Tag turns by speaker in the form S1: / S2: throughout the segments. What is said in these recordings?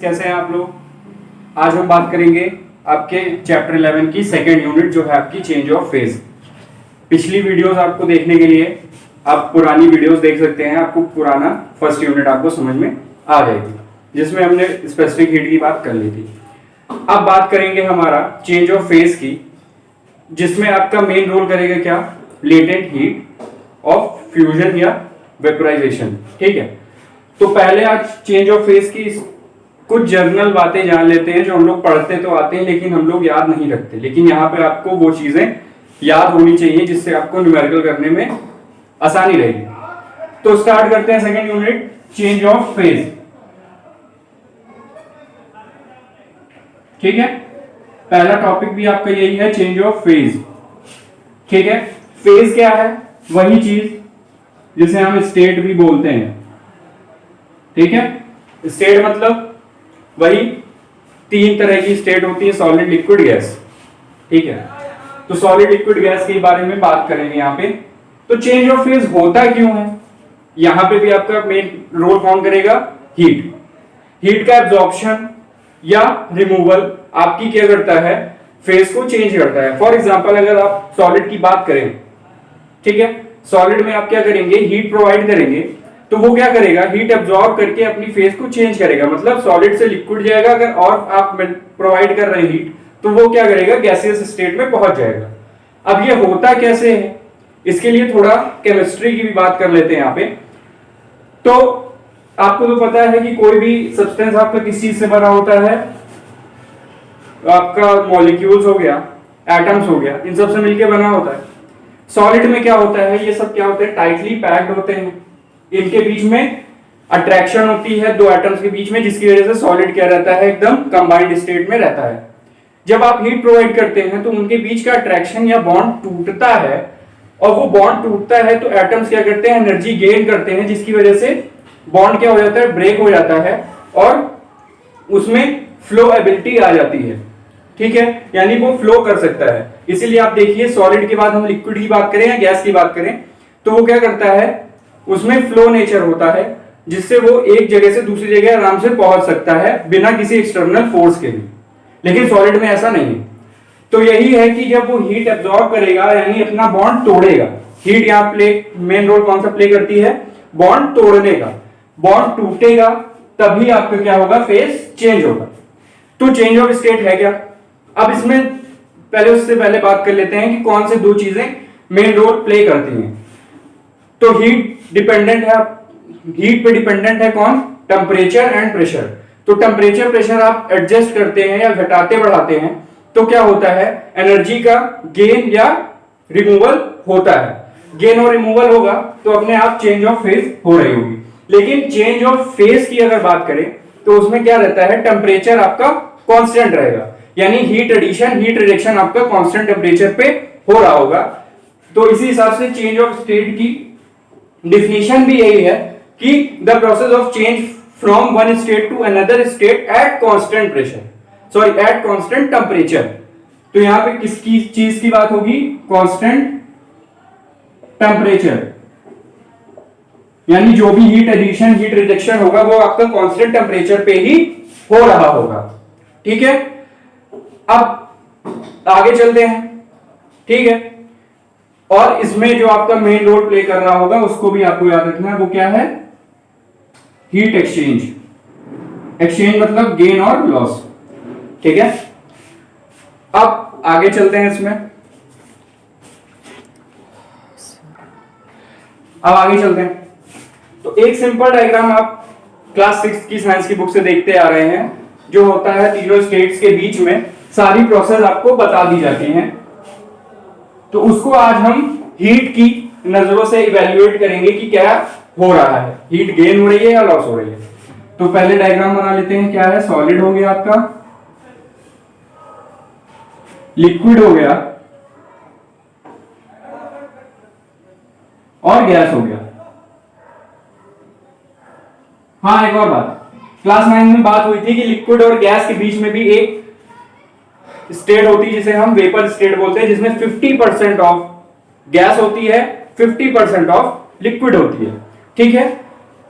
S1: कैसे हैं आप लोग। आज हम बात करेंगे आपके चैप्टर 11 की सेकेंड यूनिट जो है आपकी चेंज ऑफ फेज। पिछली वीडियोस आपको देखने के लिए आप पुरानी वीडियोस देख सकते हैं, आपको पुराना फर्स्ट यूनिट आपको समझ में आ जाएगी जिसमें हमने स्पेसिफिक हीट की बात कर ली थी। अब बात करेंगे हमारा चेंज ऑफ फेज की, जिसमें आपका मेन रोल करेगा क्या, लेटेंट हीट ऑफ फ्यूजन या वेपोराइजेशन। ठीक है, तो पहले आज चेंज ऑफ फेज की कुछ जर्नल बातें जान लेते हैं जो हम लोग पढ़ते तो आते हैं लेकिन हम लोग याद नहीं रखते, लेकिन यहाँ पे आपको वो चीजें याद होनी चाहिए जिससे आपको न्यूमेरिकल करने में आसानी रहेगी। तो स्टार्ट करते हैं second unit, change of phase. ठीक है, पहला टॉपिक भी आपका यही है, चेंज ऑफ फेज। ठीक है, फेज क्या है, वही चीज जिसे हम स्टेट भी बोलते हैं। ठीक है, स्टेट मतलब वही तीन तरह की स्टेट होती है, सॉलिड, लिक्विड, गैस। ठीक है, तो सॉलिड, लिक्विड, गैस के बारे में बात करेंगे यहाँ पे। तो चेंज ऑफ फेज होता क्यों है, यहाँ पे भी आपका मेन रोल कौन करेगा, हीट। हीट का एब्जॉर्प्शन या रिमूवल आपकी क्या करता है, फेज को चेंज करता है। फॉर एग्जांपल अगर आप सॉलिड की बात करें, ठीक है, सॉलिड में आप क्या करेंगे, हीट प्रोवाइड करेंगे, तो वो क्या करेगा, हीट एब्जॉर्ब करके अपनी फेज को चेंज करेगा। मतलब सॉलिड से लिक्विड जाएगा, अगर और आप प्रोवाइड कर रहे हैं हीट, तो वो क्या करेगा, गैसियस स्टेट में पहुंच जाएगा। अब ये होता कैसे है, इसके लिए थोड़ा केमिस्ट्री की भी बात कर लेते हैं यहाँ पे। तो आपको तो पता है कि कोई भी सब्सटेंस आपका किस चीज से बना होता है, आपका मॉलिक्यूल्स हो गया, एटम्स हो गया, इन सब से मिलकर बना होता है। सॉलिड में क्या होता है, ये सब क्या होते हैं, टाइटली पैक्ड होते हैं, इनके बीच में अट्रैक्शन होती है दो एटम्स के बीच में, जिसकी वजह से सॉलिड क्या रहता है, एकदम कंबाइंड स्टेट में रहता है। जब आप हीट प्रोवाइड करते हैं तो उनके बीच का अट्रैक्शन या बॉन्ड टूटता है, और वो बॉन्ड टूटता है तो एटम्स क्या करते हैं, एनर्जी गेन करते हैं, जिसकी वजह से बॉन्ड क्या हो जाता है, ब्रेक हो जाता है और उसमें फ्लो एबिलिटी आ जाती है। ठीक है, यानी वो फ्लो कर सकता है। इसीलिए आप देखिए सॉलिड के बाद हम लिक्विड की बात करें या गैस की बात करें, तो वो क्या करता है, उसमें फ्लो नेचर होता है, जिससे वो एक जगह से दूसरी जगह आराम से पहुंच सकता है बिना किसी एक्सटर्नल फोर्स के भी। लेकिन सॉलिड में ऐसा नहीं है। तो यही है कि जब वो हीट एब्जॉर्ब करेगा यानी अपना बॉन्ड तोड़ेगा, हीट यहाँ मेन रोल कौन सा प्ले करती है, बॉन्ड तोड़ने का। बॉन्ड टूटेगा तभी आपका क्या होगा, फेज चेंज होगा। तो चेंज ऑफ स्टेट है क्या। अब इसमें पहले उससे पहले बात कर लेते हैं कि कौन से दो चीजें मेन रोल प्ले करती हैं। तो हीट डिपेंडेंट है, हीट पे डिपेंडेंट है कौन, टेम्परेचर एंड प्रेशर। तो टेम्परेचर प्रेशर आप एडजस्ट करते हैं या घटाते बढ़ाते हैं तो क्या होता है, एनर्जी का गेन या रिमूवल होता है। गेन और रिमूवल होगा तो अपने आप चेंज ऑफ फेज हो रही होगी। लेकिन चेंज ऑफ फेज की अगर बात करें तो उसमें क्या रहता है, टेम्परेचर आपका कांस्टेंट रहेगा, यानी हीट एडिशन हीट रिडक्शन आपका कांस्टेंट टेम्परेचर पे हो रहा होगा। तो इसी हिसाब से चेंज ऑफ स्टेट की डिफिनेशन भी यही है कि the process of change from one state to another state at constant pressure, sorry at constant temperature. तो यहां पे किसकी चीज की बात होगी, कांस्टेंट टेम्परेचर, यानी जो भी हीट एडिशन हीट रिडक्शन होगा वो आपका कांस्टेंट टेम्परेचर पे ही हो रहा होगा। ठीक है, अब आगे चलते हैं। ठीक है, और इसमें जो आपका मेन रोल प्ले कर रहा होगा उसको भी आपको याद रखना है, वो क्या है, हीट एक्सचेंज। एक्सचेंज मतलब गेन और लॉस। ठीक है, अब आगे चलते हैं इसमें। अब आगे चलते हैं तो एक सिंपल डायग्राम आप क्लास 6 की साइंस की बुक से देखते आ रहे हैं, जो होता है तीनों स्टेट्स के बीच में सारी प्रोसेस आपको बता दी जाती हैं। तो उसको आज हम हीट की नजरों से इवैल्यूएट करेंगे कि क्या हो रहा है, हीट गेन हो रही है या लॉस हो रही है। तो पहले डायग्राम बना लेते हैं। क्या है, सॉलिड हो गया आपका, लिक्विड हो गया और गैस हो गया। हाँ, एक और बात, क्लास 9 में बात हुई थी कि लिक्विड और गैस के बीच में भी एक स्टेट होती है जिसे हम वेपर स्टेट बोलते हैं, जिसमें 50% ऑफ गैस होती है, 50% ऑफ लिक्विड होती है। ठीक है,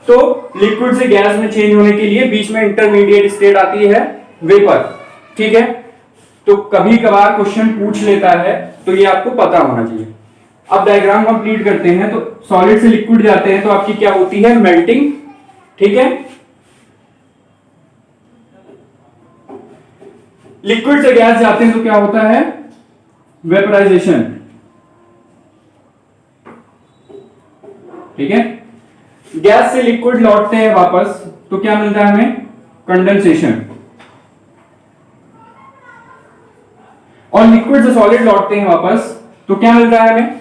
S1: तो लिक्विड से गैस में चेंज होने के लिए बीच में इंटरमीडिएट स्टेट आती है वेपर, ठीक है। तो कभी कभार क्वेश्चन पूछ लेता है, तो ये आपको पता होना चाहिए। अब डायग्राम कंप्लीट करते हैं। तो सॉलिड से लिक्विड जाते हैं तो आपकी क्या होती है, मेल्टिंग, ठीक है। लिक्विड से गैस जाते हैं तो क्या होता है, वेपराइजेशन, ठीक है। गैस से लिक्विड लौटते हैं वापस तो क्या मिलता है हमें, कंडेंसेशन। और लिक्विड से सॉलिड लौटते हैं वापस तो क्या मिलता है हमें,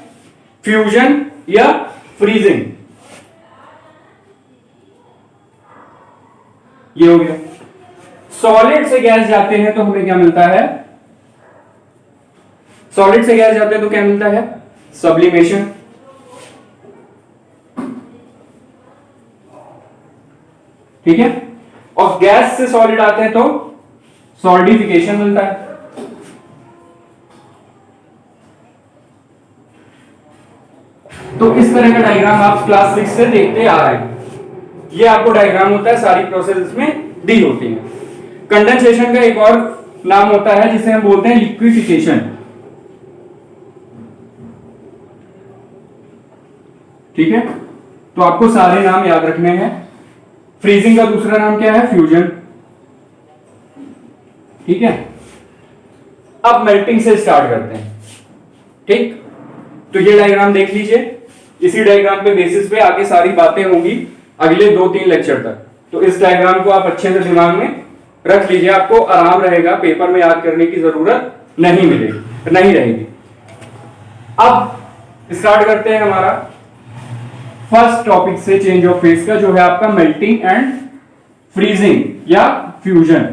S1: फ्यूजन या फ्रीजिंग। ये हो गया। सॉलिड से गैस जाते हैं तो हमें क्या मिलता है, सॉलिड से गैस जाते हैं तो क्या मिलता है, सब्लिमेशन, ठीक है। और गैस से सॉलिड आते हैं तो सॉलिडिफिकेशन मिलता है। तो इस तरह का डायग्राम आप क्लास 6 से देखते आ रहे हैं। ये आपको डायग्राम होता है, सारी प्रोसेस इसमें दी होती है। कंडेंसेशन का एक और नाम होता है जिसे हम बोलते हैं लिक्विफिकेशन, ठीक है। तो आपको सारे नाम याद रखने हैं। फ्रीजिंग का दूसरा नाम क्या है, फ्यूजन, ठीक है। अब मेल्टिंग से स्टार्ट करते हैं, ठीक। तो ये डायग्राम देख लीजिए, इसी डायग्राम पे बेसिस पे आगे सारी बातें होंगी अगले 2-3 लेक्चर तक। तो इस डायग्राम को आप अच्छे से दिमाग में रख लीजिए, आपको आराम रहेगा, पेपर में याद करने की जरूरत नहीं रहेगी। अब स्टार्ट करते हैं हमारा फर्स्ट टॉपिक से, चेंज ऑफ फेज का, जो है आपका मेल्टिंग एंड फ्रीजिंग या fusion.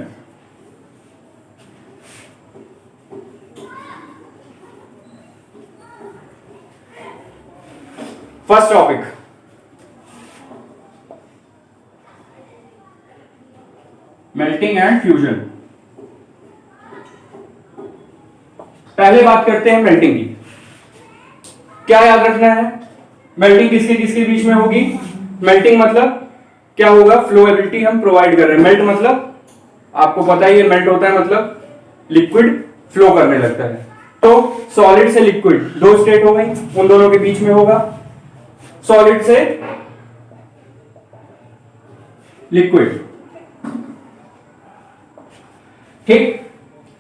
S1: First topic, melting and fusion. पहले बात करते हैं मेल्टिंग की। क्या याद रखना है, मेल्टिंग किसके किसके बीच में होगी। मेल्टिंग मतलब क्या होगा, फ्लोएबिलिटी हम प्रोवाइड कर रहे हैं। मेल्ट मतलब आपको पता ही है, मेल्ट होता है मतलब लिक्विड फ्लो करने लगता है। तो सॉलिड से लिक्विड, दो स्टेट हो गई, उन दोनों के बीच में होगा। सॉलिड से लिक्विड, ठीक।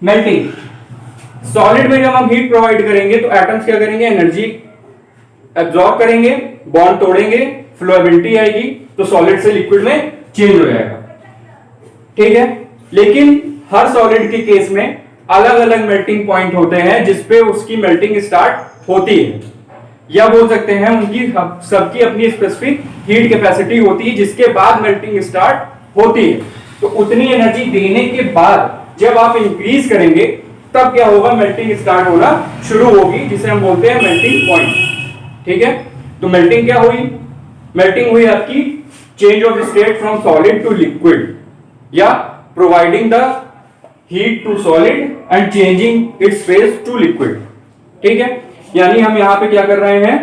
S1: मेल्टिंग, सॉलिड में जब हम हीट प्रोवाइड करेंगे तो एटम्स क्या करेंगे, एनर्जी एब्जॉर्ब करेंगे, बॉन्ड तोड़ेंगे, फ्लोएबिलिटी आएगी, तो सॉलिड से लिक्विड में चेंज हो जाएगा, ठीक है। लेकिन हर सॉलिड के केस में अलग अलग मेल्टिंग पॉइंट होते हैं जिसपे उसकी मेल्टिंग स्टार्ट होती है, या बोल सकते हैं उनकी सबकी अपनी स्पेसिफिक हीट कैपेसिटी होती है जिसके बाद मेल्टिंग स्टार्ट होती है। तो उतनी एनर्जी देने के बाद जब आप इंक्रीज करेंगे तब क्या होगा, मेल्टिंग स्टार्ट होना शुरू होगी, जिसे हम बोलते हैं मेल्टिंग पॉइंट, ठीक है। तो मेल्टिंग क्या हुई, मेल्टिंग हुई आपकी change of state from solid to liquid, या providing the heat to solid and changing its phase to liquid, ठीक है। यानी हम यहां पे क्या कर रहे हैं,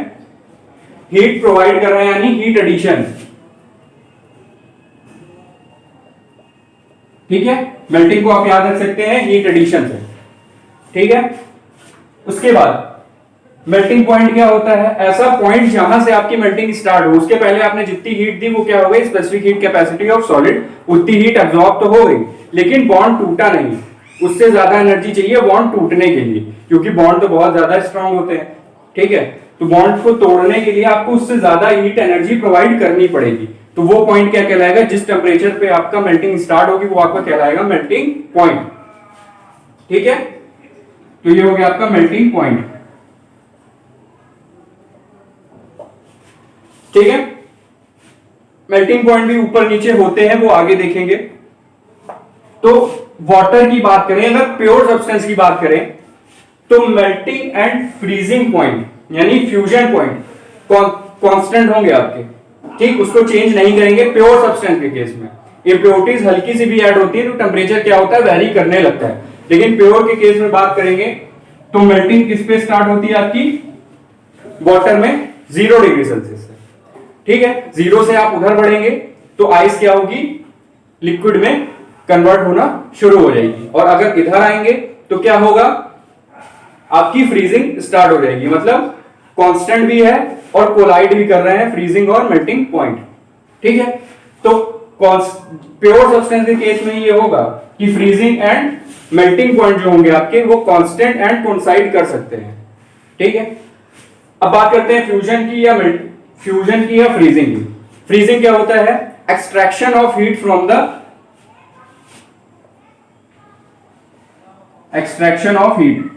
S1: हीट प्रोवाइड कर रहे हैं, यानी हीट एडिशन, ठीक है। मेल्टिंग को आप याद रख सकते हैं हीट एडिशन से, ठीक है। उसके बाद मेल्टिंग पॉइंट क्या होता है, ऐसा पॉइंट जहां से आपकी मेल्टिंग स्टार्ट हो, उसके पहले आपने जितनी हीट दी वो क्या हो गई, specific heat capacity of solid, उतनी हीट एब्जॉर्ब तो हो गई लेकिन बॉन्ड टूटा नहीं, उससे ज्यादा एनर्जी चाहिए बॉन्ड टूटने के लिए, क्योंकि बॉन्ड तो बहुत ज्यादा स्ट्रांग होते हैं, ठीक है। तो बॉन्ड को तोड़ने के लिए आपको उससे ज्यादा हीट एनर्जी प्रोवाइड करनी पड़ेगी। तो वो पॉइंट क्या कहलाएगा, जिस टेम्परेचर पे आपका मेल्टिंग स्टार्ट होगी वो आपका कहलाएगा मेल्टिंग पॉइंट, ठीक है। तो ये हो गया आपका मेल्टिंग पॉइंट, ठीक है। मेल्टिंग पॉइंट भी ऊपर नीचे होते हैं, वो आगे देखेंगे। तो वाटर की बात करें, अगर प्योर सब्सटेंस की बात करें तो मेल्टिंग एंड फ्रीजिंग पॉइंट यानी फ्यूजन पॉइंट कांस्टेंट होंगे आपके, ठीक, उसको चेंज नहीं करेंगे प्योर सब्सटेंस के केस में। इम्प्योरिटीज हल्की सी भी ऐड होती है तो टेम्परेचर क्या होता है, वेरी करने लगता है। लेकिन प्योर के केस में बात करेंगे तो मेल्टिंग किस पे स्टार्ट होती है आपकी, वाटर में 0 डिग्री सेल्सियस से। ठीक है, जीरो से आप उधर बढ़ेंगे तो आइस क्या होगी, लिक्विड में कन्वर्ट होना शुरू हो जाएगी, और अगर इधर आएंगे तो क्या होगा, आपकी फ्रीजिंग स्टार्ट हो जाएगी। मतलब कांस्टेंट भी है और कोलाइड भी कर रहे हैं फ्रीजिंग और मेल्टिंग पॉइंट। ठीक है, तो प्योर सब्सटेंस के केस में ये होगा कि फ्रीजिंग एंड मेल्टिंग पॉइंट जो होंगे आपके वो कांस्टेंट एंड कोइंसाइड कर सकते हैं। ठीक है, अब बात करते हैं फ्यूजन की या फ्रीजिंग की। फ्रीजिंग क्या होता है, extraction of heat from the extraction of heat.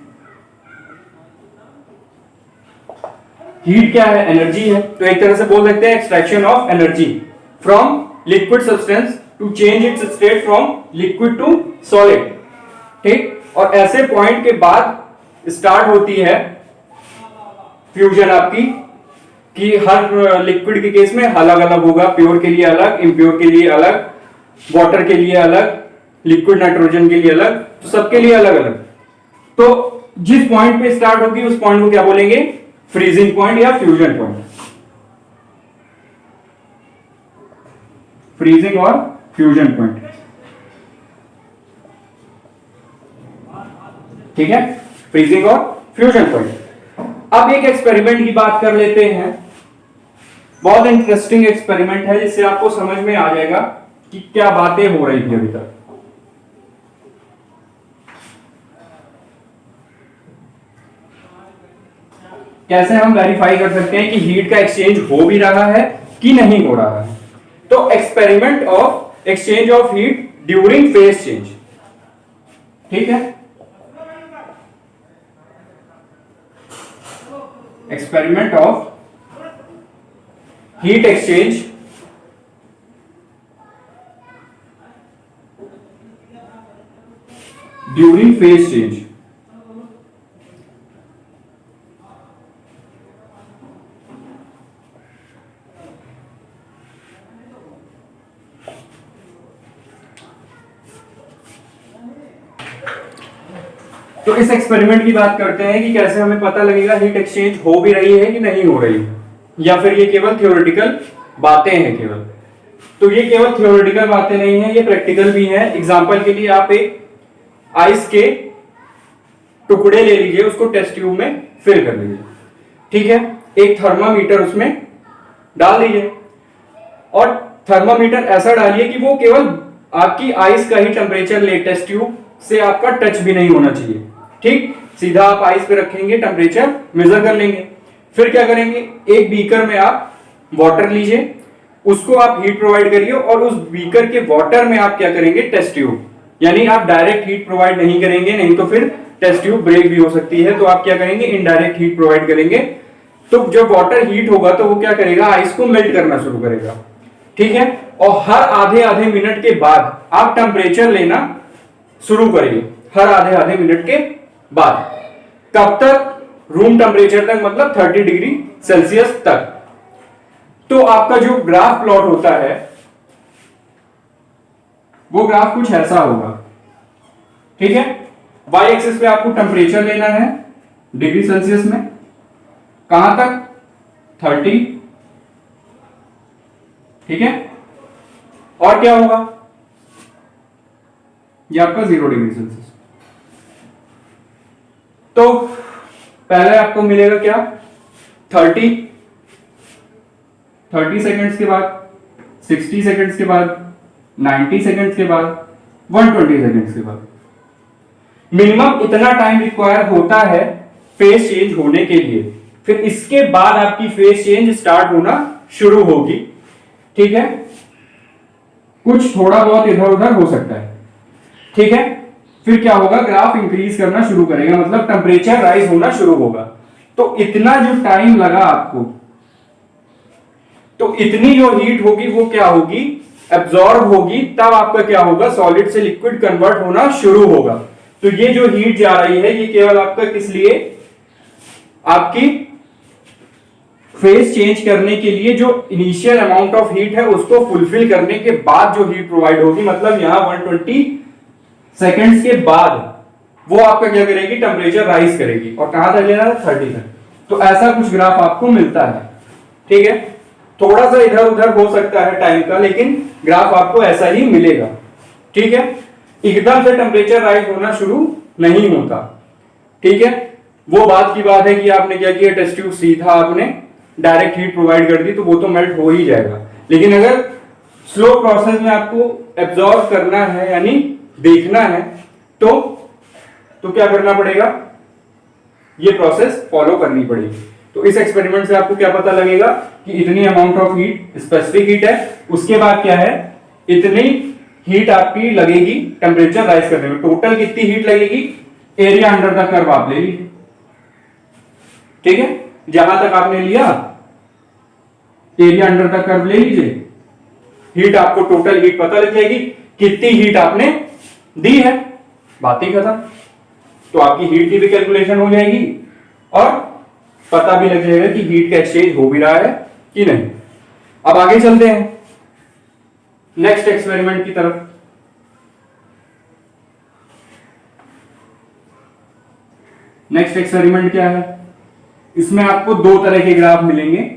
S1: Heat क्या है, एनर्जी है, तो एक तरह से बोल सकते हैं extraction of energy from liquid substance to change its state from liquid to solid. ठीक, और ऐसे पॉइंट के बाद स्टार्ट होती है फ्यूजन आपकी, कि हर लिक्विड के केस में अलग अलग होगा, प्योर के लिए अलग, इम्प्योर के लिए अलग, वाटर के लिए अलग, लिक्विड नाइट्रोजन के लिए अलग, तो सबके लिए अलग अलग। तो जिस पॉइंट पे स्टार्ट होगी उस पॉइंट को क्या बोलेंगे, फ्रीजिंग पॉइंट या फ्यूजन पॉइंट। फ्रीजिंग और फ्यूजन पॉइंट। ठीक है, फ्रीजिंग और फ्यूजन पॉइंट। अब एक एक्सपेरिमेंट की बात कर लेते हैं, बहुत इंटरेस्टिंग एक्सपेरिमेंट है, जिससे आपको समझ में आ जाएगा कि क्या बातें हो रही थी अभी तक। कैसे हम वेरीफाई कर सकते हैं कि हीट का एक्सचेंज हो भी रहा है कि नहीं हो रहा है। तो experiment of exchange of heat during phase change. ठीक है, experiment of heat exchange during phase change. तो इस एक्सपेरिमेंट की बात करते हैं कि कैसे हमें पता लगेगा हीट एक्सचेंज हो भी रही है कि नहीं हो रही है, या फिर ये केवल थ्योरेटिकल बातें हैं केवल। तो ये केवल थ्योरेटिकल बातें नहीं है, ये प्रैक्टिकल भी है। एग्जांपल के लिए आप एक आइस के टुकड़े ले लीजिए, उसको टेस्ट ट्यूब में फिल कर लीजिए। ठीक है, एक थर्मामीटर उसमें डाल दीजिए, और थर्मामीटर ऐसा डालिए कि वो केवल आपकी आइस का ही टेम्परेचर ले, टेस्ट ट्यूब से आपका टच भी नहीं होना चाहिए। ठीक, सीधा आप आइस पे रखेंगे, टेम्परेचर मेजर कर लेंगे। फिर क्या करेंगे, एक बीकर में आप वाटर लीजिए, उसको आप हीट प्रोवाइड करिए, और उस बीकर के वाटर में आप क्या करेंगे, टेस्ट ट्यूब, यानी आप डायरेक्ट हीट प्रोवाइड नहीं करेंगे, नहीं तो फिर टेस्ट ट्यूब ब्रेक भी हो सकती है। तो आप क्या करेंगे, इनडायरेक्ट हीट प्रोवाइड करेंगे। तो जब वाटर हीट होगा तो वो क्या करेगा, आइस को मेल्ट करना शुरू करेगा। ठीक है, और हर आधे आधे मिनट के बाद आप टेम्परेचर लेना शुरू करिए, हर आधे आधे मिनट के बाद। कब तक, रूम टेम्परेचर तक, मतलब 30 डिग्री सेल्सियस तक। तो आपका जो ग्राफ प्लॉट होता है वो ग्राफ कुछ ऐसा होगा। ठीक है, वाई एक्सिस पे आपको टेम्परेचर लेना है डिग्री सेल्सियस में, कहां तक, 30। ठीक है, और क्या होगा, ये आपका 0 डिग्री सेल्सियस। तो पहले आपको मिलेगा क्या, 30 सेकेंड्स के बाद, 60 सेकेंड्स के बाद, 90 सेकेंड्स के बाद, 120 सेकेंड्स के बाद। मिनिमम इतना टाइम रिक्वायर होता है फेज चेंज होने के लिए। फिर इसके बाद आपकी फेज चेंज स्टार्ट होना शुरू होगी। ठीक है, कुछ थोड़ा बहुत इधर उधर हो सकता है। ठीक है, फिर क्या होगा, ग्राफ इंक्रीज करना शुरू करेगा, मतलब टेम्परेचर राइज होना शुरू होगा। तो इतना जो टाइम लगा आपको, तो इतनी जो हीट होगी वो क्या होगी, एब्जॉर्ब होगी, तब आपका क्या होगा, सॉलिड से लिक्विड कन्वर्ट होना शुरू होगा। तो ये जो हीट जा रही है ये केवल आपका किस लिए, आपकी फेज चेंज करने के लिए, जो इनिशियल अमाउंट ऑफ हीट है उसको फुलफिल करने के बाद जो हीट प्रोवाइड होगी, मतलब यहां 120 सेकेंड्स के बाद वो आपका क्या करेगी, टेम्परेचर राइज करेगी, और कहां तक लेना है, 30 तक। तो ऐसा कुछ ग्राफ आपको मिलता है। ठीक है, थोड़ा सा इधर उधर हो सकता है टाइम का, लेकिन ग्राफ आपको ऐसा ही मिलेगा। ठीक है, एकदम से टेम्परेचर राइज होना शुरू नहीं होता। ठीक है, वो बात की बात है कि आपने क्या किया, टेस्ट ट्यूब सीधा आपने डायरेक्ट हीट प्रोवाइड कर दी तो वो तो मेल्ट हो ही जाएगा। लेकिन अगर स्लो प्रोसेस में आपको एब्जॉर्ब करना है यानी देखना है तो क्या करना पड़ेगा, ये प्रोसेस फॉलो करनी पड़ेगी। तो इस एक्सपेरिमेंट से आपको क्या पता लगेगा कि इतनी amount of heat, specific heat है, उसके बाद क्या है, इतनी हीट आपकी लगेगी टेम्परेचर राइज करने में। टोटल कितनी हीट लगेगी, एरिया अंडर द कर्व आप ले लीजिए। ठीक है, जहां तक आपने लिया एरिया अंडर द कर्व ले लीजिए, हीट आपको टोटल हीट पता लग जाएगी, कितनी हीट आपने दी है, बात ही खत्म। तो आपकी हीट की भी कैलकुलेशन हो जाएगी और पता भी लग जाएगा कि हीट का एक्सचेंज हो भी रहा है कि नहीं। अब आगे चलते हैं नेक्स्ट एक्सपेरिमेंट की तरफ। नेक्स्ट एक्सपेरिमेंट क्या है, इसमें आपको दो तरह के ग्राफ मिलेंगे,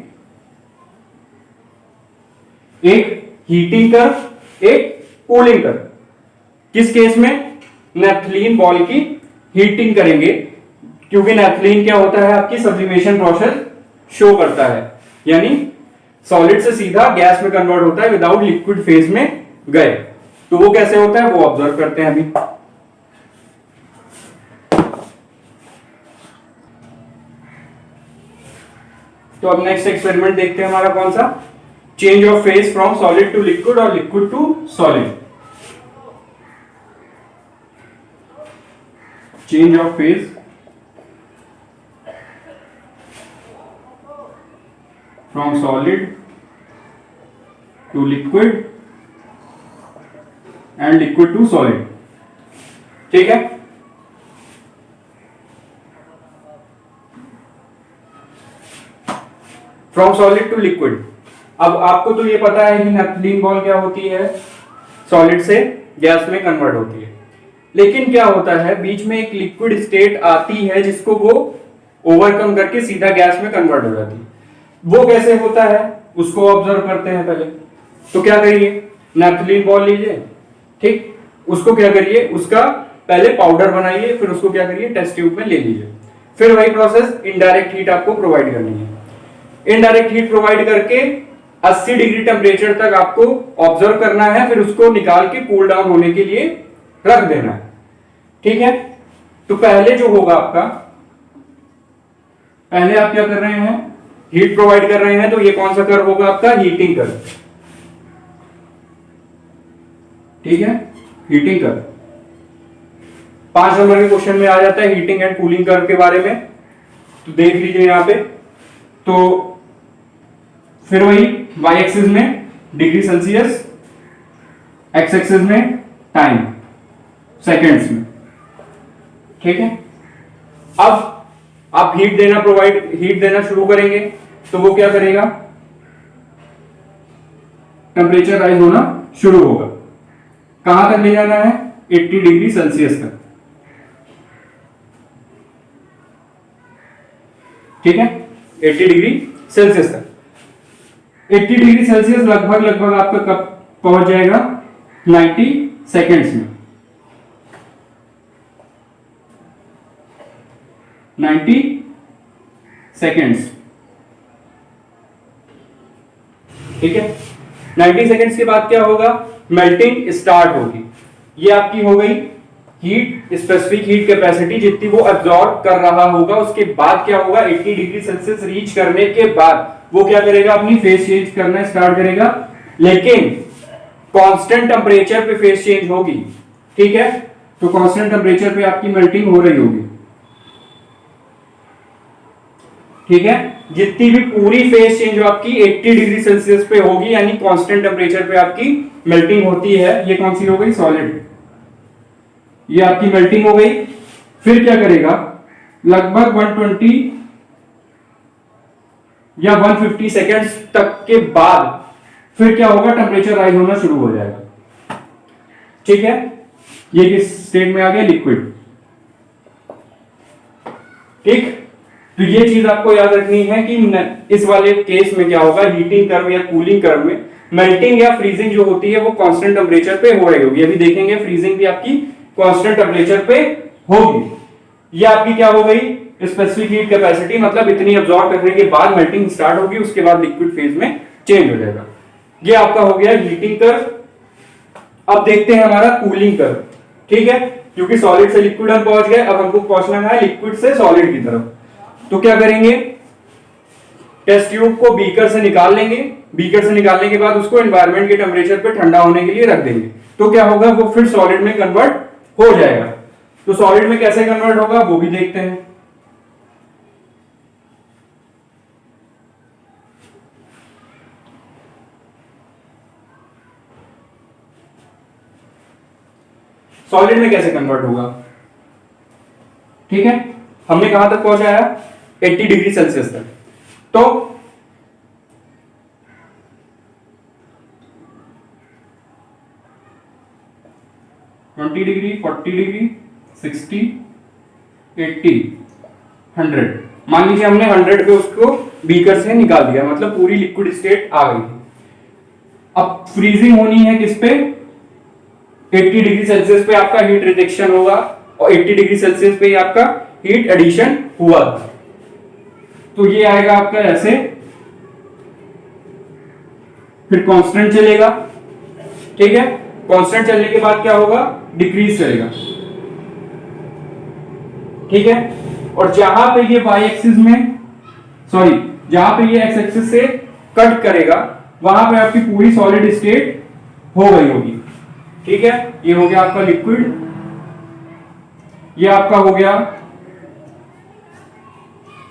S1: एक हीटिंग कर्व, एक कूलिंग कर्व। किस केस में, नेफ्थलीन बॉल की हीटिंग करेंगे, क्योंकि नेफ्थलीन क्या होता है, आपकी सब्लिमेशन प्रोसेस शो करता है, यानी सॉलिड से सीधा गैस में कन्वर्ट होता है विदाउट लिक्विड फेज में गए। तो वो कैसे होता है वो ऑब्जर्व करते हैं अभी। तो अब नेक्स्ट एक्सपेरिमेंट देखते हैं हमारा कौन सा, change of phase from solid to liquid और liquid to solid. Change of phase from solid to liquid and liquid to solid. ठीक है, फ्रॉम सॉलिड टू लिक्विड। अब आपको तो ये पता है कि नेफ्थलीन बॉल क्या होती है, सॉलिड से गैस में कन्वर्ट होती है। लेकिन क्या होता है, बीच में एक लिक्विड स्टेट आती है जिसको वो ओवरकम करके सीधा गैस में कन्वर्ट हो जाती है। वो कैसे होता है उसको ऑब्जर्व करते हैं पहले। तो क्या करिए, नेफ्थलीन बॉल लीजिए, ठीक, उसको क्या करिए, उसका पहले पाउडर बनाइए, फिर उसको क्या करिए, टेस्ट ट्यूब में ले लीजिए। फिर वही प्रोसेस, इनडायरेक्ट हीट आपको प्रोवाइड करनी है। इनडायरेक्ट हीट प्रोवाइड करके 80 डिग्री टेम्परेचर तक आपको ऑब्जर्व करना है, फिर उसको निकाल के कूल डाउन होने के लिए रख देना है। ठीक है, तो पहले जो होगा आपका, पहले आप क्या कर रहे हैं, हीट प्रोवाइड कर रहे हैं, तो ये कौन सा कर्व होगा आपका, हीटिंग कर्व। ठीक है, हीटिंग कर्व 5 नंबर के क्वेश्चन में आ जाता है हीटिंग एंड कूलिंग कर्व के बारे में, तो देख लीजिए यहां पे। तो फिर वही y एक्सिस में डिग्री सेल्सियस, x एक्सिस में टाइम सेकेंड्स में। ठीक है, अब आप हीट देना शुरू करेंगे तो वो क्या करेगा, टेम्परेचर राइज होना शुरू होगा। कहां तक ले जाना है, 80 डिग्री सेल्सियस तक। ठीक है, 80 डिग्री सेल्सियस तक। 80 डिग्री सेल्सियस लगभग आपका कब पहुंच जाएगा, 90 सेकेंड्स में। 90 सेकेंड्स। ठीक है, 90 सेकेंड्स के बाद क्या होगा, मेल्टिंग स्टार्ट होगी। ये आपकी हो गई हीट, स्पेसिफिक हीट कैपेसिटी जितनी वो एब्जॉर्ब कर रहा होगा। उसके बाद क्या होगा, 80 डिग्री सेल्सियस रीच करने के बाद वो क्या करेगा, अपनी फेस चेंज करना स्टार्ट करेगा, लेकिन कांस्टेंट टेम्परेचर पे फेस चेंज होगी। ठीक है, तो कांस्टेंट टेम्परेचर पे आपकी मेल्टिंग हो रही होगी। ठीक है, जितनी भी पूरी फेस चेंज जो आपकी 80 डिग्री सेल्सियस पे होगी, यानी कांस्टेंट टेम्परेचर पे आपकी मेल्टिंग होती है, ये कौन सी हो गई, सॉलिड। ये आपकी मेल्टिंग हो गई। फिर क्या करेगा, लगभग 120 या 150 सेकेंड्स तक के बाद फिर क्या होगा, टेम्परेचर राइज होना शुरू हो जाएगा। ठीक है, ये किस स्टेट में आ गया, लिक्विड। ठीक, तो ये चीज आपको याद रखनी है कि इस वाले केस में क्या होगा, हीटिंग कर्व या कूलिंग कर्व में मेल्टिंग या फ्रीजिंग जो होती है वो कांस्टेंट टेम्परेचर पे हो रही होगी। अभी देखेंगे फ्रीजिंग भी आपकी कांस्टेंट टेम्परेचर पे होगी। ये आपकी क्या हो गई, स्पेसिफिक हीट कैपेसिटी, मतलब इतनी अब्सॉर्ब करने के बाद मेल्टिंग स्टार्ट होगी, उसके बाद लिक्विड फेज में चेंज हो जाएगा। ये आपका हो गया हीटिंग कर्व। अब देखते हैं हमारा कूलिंग कर्व। ठीक है, क्योंकि सॉलिड से लिक्विड हम पहुंच गए, अब हमको पहुंचना है लिक्विड से सॉलिड की तरफ। तो क्या करेंगे, टेस्ट ट्यूब को बीकर से निकाल लेंगे। बीकर से निकालने के बाद उसको एनवायरनमेंट के टेम्परेचर पे ठंडा होने के लिए रख देंगे। तो क्या होगा, वो फिर सॉलिड में कन्वर्ट हो जाएगा। तो सॉलिड में कैसे कन्वर्ट होगा वो भी देखते हैं। सॉलिड में कैसे कन्वर्ट होगा, ठीक है, हमने कहां तक पहुंचाया, 80 डिग्री सेल्सियस तक। तो ट्वेंटी डिग्री, 40 डिग्री, 60, 80, 100, मान लीजिए हमने 100 पे उसको बीकर से निकाल दिया, मतलब पूरी लिक्विड स्टेट आ गई। अब फ्रीजिंग होनी है किस पे, 80 डिग्री सेल्सियस पे आपका हीट रिजेक्शन होगा और 80 डिग्री सेल्सियस पे आपका हीट एडिशन हुआ था। तो ये आएगा आपका ऐसे, फिर कांस्टेंट चलेगा। ठीक है, कांस्टेंट चलने के बाद क्या होगा, डिक्रीज चलेगा। ठीक है, और जहां पे ये वाई एक्सिस में, सॉरी, जहां पे ये एक्स एक्सिस से कट करेगा वहां पे आपकी पूरी सॉलिड स्टेट हो गई होगी। ठीक है, ये हो गया आपका लिक्विड, ये आपका हो गया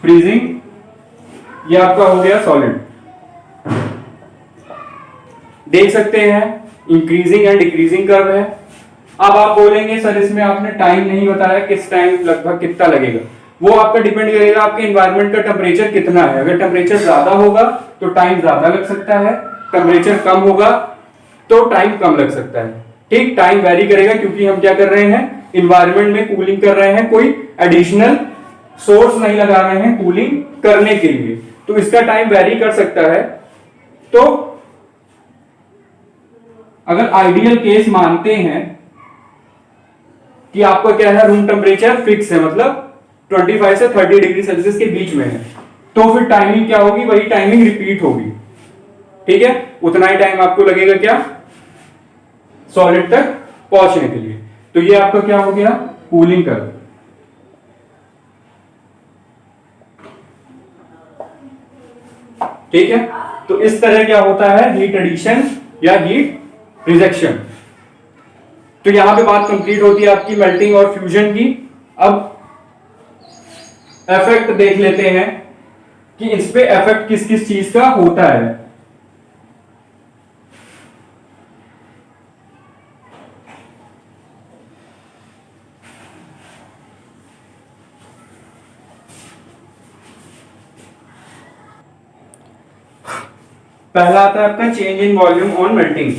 S1: फ्रीजिंग, ये आपका हो गया सॉलिड। देख सकते हैं इंक्रीजिंग एंड डिक्रीजिंग कर्व है। अब आप बोलेंगे सर इसमें आपने टाइम नहीं बताया, किस टाइम लगभग कितना लगेगा। वो आपका डिपेंड करेगा आपके एनवायरनमेंट का टेम्परेचर कितना है। अगर टेम्परेचर ज्यादा होगा तो टाइम ज्यादा लग सकता है, टेम्परेचर कम होगा तो टाइम कम लग सकता है। ठीक, टाइम वेरी करेगा क्योंकि हम क्या कर रहे हैं, एनवायरनमेंट में कूलिंग कर रहे हैं, कोई एडिशनल सोर्स नहीं लगा रहे हैं कूलिंग करने के लिए, तो इसका टाइम वेरी कर सकता है। तो अगर आइडियल केस मानते हैं कि आपका क्या है, रूम टेम्परेचर फिक्स है, मतलब 25 से 30 डिग्री सेल्सियस के बीच में है, तो फिर टाइमिंग क्या होगी, वही टाइमिंग रिपीट होगी। ठीक है, उतना ही टाइम आपको लगेगा क्या, सॉलिड तक पहुंचने के लिए। तो ये आपका क्या हो गया, कूलिंग कर्व। ठीक है, तो इस तरह क्या होता है, हीट एडिशन या हीट रिजेक्शन। तो यहां पे बात कंप्लीट होती है आपकी मेल्टिंग और फ्यूजन की। अब इफेक्ट देख लेते हैं कि इस पे इफेक्ट किस किस चीज का होता है। पहला आता है आपका change in volume on melting.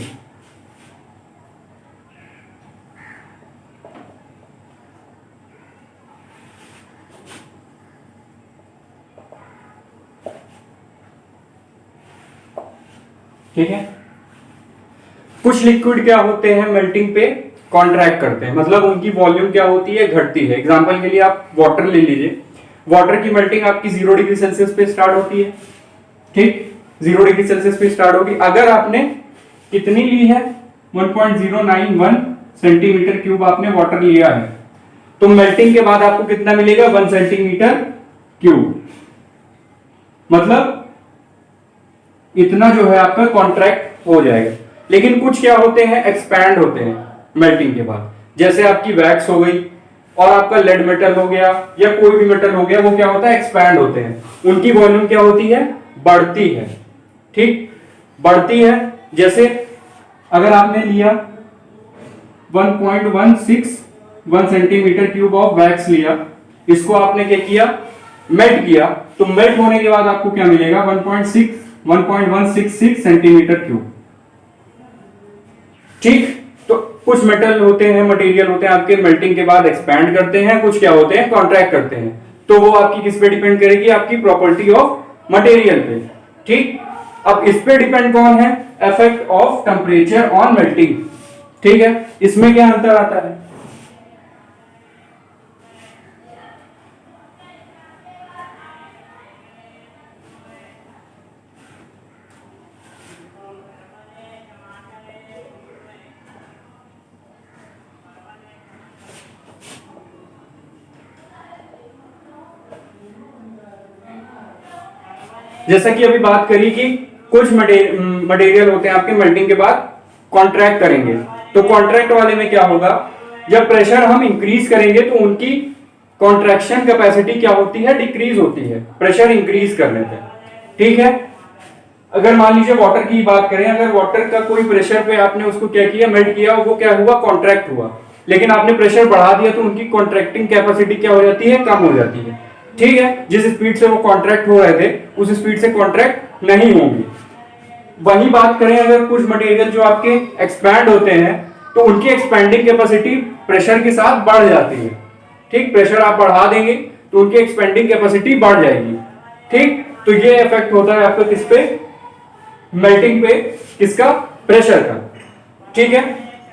S1: ठीक है, कुछ लिक्विड क्या होते हैं मेल्टिंग पे कॉन्ट्रैक्ट करते हैं, मतलब उनकी वॉल्यूम क्या होती है, घटती है। एग्जांपल के लिए आप वाटर ले लीजिए, वाटर की मेल्टिंग आपकी 0 डिग्री सेल्सियस पे स्टार्ट होती है। ठीक, 0 डिग्री सेल्सियस पे स्टार्ट होगी। अगर आपने कितनी ली है, 1.091 सेंटीमीटर क्यूब आपने वाटर लिया है, तो मेल्टिंग के बाद आपको कितना मिलेगा, 1 सेंटीमीटर क्यूब, मतलब इतना जो है आपका कॉन्ट्रैक्ट हो जाएगा। लेकिन कुछ क्या होते हैं, एक्सपैंड होते हैं मेल्टिंग के बाद, जैसे आपकी वैक्स हो गई और आपका लेड मेटल हो गया या कोई भी मेटल हो गया, वो क्या होता है, एक्सपैंड होते हैं। उनकी वॉल्यूम क्या होती है, बढ़ती है। ठीक, बढ़ती है। जैसे अगर आपने लिया 1.161 सेंटीमीटर क्यूब ऑफ वैक्स लिया, इसको आपने क्या किया, मेल्ट किया, तो मेल्ट होने के बाद आपको क्या मिलेगा, 1.166 सेंटीमीटर क्यूब। ठीक, तो कुछ मेटल होते हैं, मटेरियल होते हैं आपके मेल्टिंग के बाद एक्सपैंड करते हैं, कुछ क्या होते हैं, कॉन्ट्रैक्ट करते हैं। तो वो आपकी किस पे डिपेंड करेगी, आपकी प्रॉपर्टी ऑफ मटेरियल पे। ठीक, अब इस पे डिपेंड कौन है, effect of temperature on melting. ठीक है, इसमें क्या अंतर आता है, जैसा कि अभी बात करी कि कुछ मटेरियल होते हैं आपके मेल्टिंग के बाद कॉन्ट्रैक्ट करेंगे, तो कॉन्ट्रैक्ट वाले में क्या होगा, जब प्रेशर हम इंक्रीज करेंगे तो उनकी कॉन्ट्रैक्शन कैपेसिटी क्या होती है, डिक्रीज होती है प्रेशर इंक्रीज करने पे। ठीक है, अगर मान लीजिए वाटर की बात करें, अगर वाटर का कोई प्रेशर पे आपने उसको क्या किया, मेल्ट किया, वो क्या हुआ, कॉन्ट्रैक्ट हुआ, लेकिन आपने प्रेशर बढ़ा दिया तो उनकी कॉन्ट्रैक्टिंग कैपेसिटी क्या हो जाती है, कम हो जाती है। ठीक है, जिस स्पीड से वो कॉन्ट्रैक्ट हो रहे थे उस स्पीड से कॉन्ट्रैक्ट नहीं होंगी। वही बात करें अगर कुछ मटेरियल जो आपके एक्सपैंड होते हैं तो उनकी एक्सपैंडिंग कैपेसिटी प्रेशर के साथ बढ़ जाती है। ठीक, प्रेशर आप बढ़ा देंगे तो उनकी एक्सपेंडिंग कैपेसिटी बढ़ जाएगी। ठीक, तो ये इफेक्ट होता है आपका किस पे, मेल्टिंग पे, किसका, प्रेशर का। ठीक है,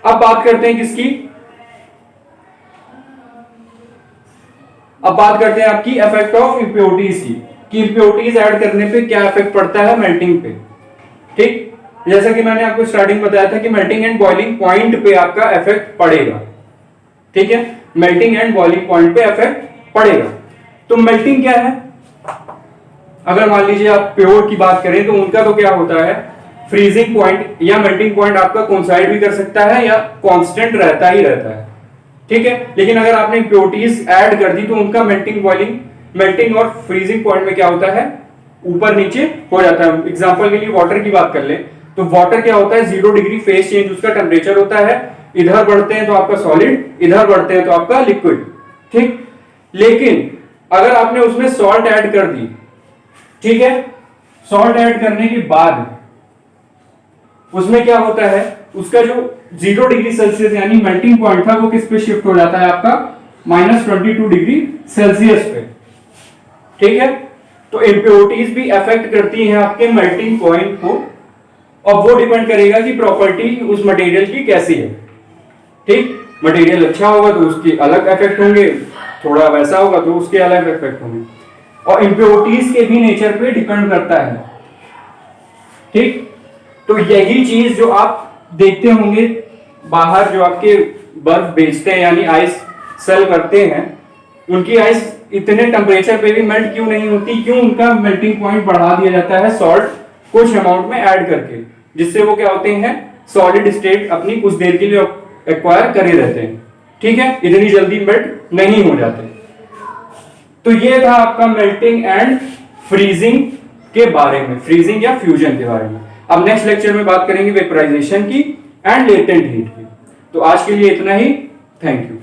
S1: अब बात करते हैं किसकी, अब बात करते हैं आपकी इफेक्ट ऑफ इम्प्योरिटीज की, कि इम्प्योरिटीज ऐड करने पे क्या इफेक्ट पड़ता है मेल्टिंग पे। ठीक, जैसा कि मैंने आपको स्टार्टिंग बताया था कि मेल्टिंग एंड बॉइलिंग पॉइंट पे आपका इफेक्ट पड़ेगा। ठीक है, मेल्टिंग एंड बॉइलिंग पॉइंट पे इफेक्ट पड़ेगा। तो मेल्टिंग क्या है, अगर मान लीजिए आप प्योर की बात करें तो उनका तो क्या होता है, फ्रीजिंग पॉइंट या मेल्टिंग पॉइंट आपका कोइंसाइड भी कर सकता है या कांस्टेंट रहता ही रहता है। ठीक है, लेकिन अगर आपने इम्प्योरिटीज ऐड कर दी तो उनका मेल्टिंग और फ्रीजिंग पॉइंट में क्या होता है, ऊपर नीचे हो जाता है। एग्जांपल के लिए वाटर की बात कर ले तो वाटर क्या होता है, 0 डिग्री फेज चेंज उसका टेम्परेचर होता है, इधर बढ़ते हैं तो आपका सॉलिड, इधर बढ़ते हैं तो आपका लिक्विड। ठीक, लेकिन अगर आपने उसमें सॉल्ट ऐड कर दी, ठीक है, सॉल्ट ऐड करने के बाद उसमें क्या होता है, उसका जो 0 डिग्री सेल्सियस यानी मेल्टिंग पॉइंट था वो किस पे शिफ्ट हो जाता है आपका, -22 डिग्री सेल्सियस पे। ठीक है, तो इम्प्योरिटीज भी अफेक्ट करती हैं आपके मेल्टिंग पॉइंट को, और वो डिपेंड करेगा कि प्रॉपर्टी उस मटेरियल की कैसी है। ठीक, मटेरियल अच्छा होगा तो उसके अलग इफेक्ट होंगे, थोड़ा वैसा होगा तो उसके अलग इफेक्ट होंगे, और इम्प्योरिटीज के भी नेचर पे डिपेंड करता है। ठीक, तो यही चीज जो आप देखते होंगे बाहर जो आपके बर्फ बेचते हैं यानी आइस सेल करते हैं, उनकी आइस इतने टेम्परेचर पे भी मेल्ट क्यों नहीं होती, क्यों, उनका मेल्टिंग पॉइंट बढ़ा दिया जाता है सॉल्ट कुछ अमाउंट में ऐड करके, जिससे वो क्या होते हैं, सॉलिड स्टेट अपनी कुछ देर के लिए एक्वायर करे रहते हैं। ठीक है, इतनी जल्दी मेल्ट नहीं हो जाते। तो ये था आपका मेल्टिंग एंड फ्रीजिंग के बारे में, फ्रीजिंग या फ्यूजन के बारे में। अब नेक्स्ट लेक्चर में बात करेंगे वेपराइजेशन की एंड लेटेंट हीट की। तो आज के लिए इतना ही, थैंक यू।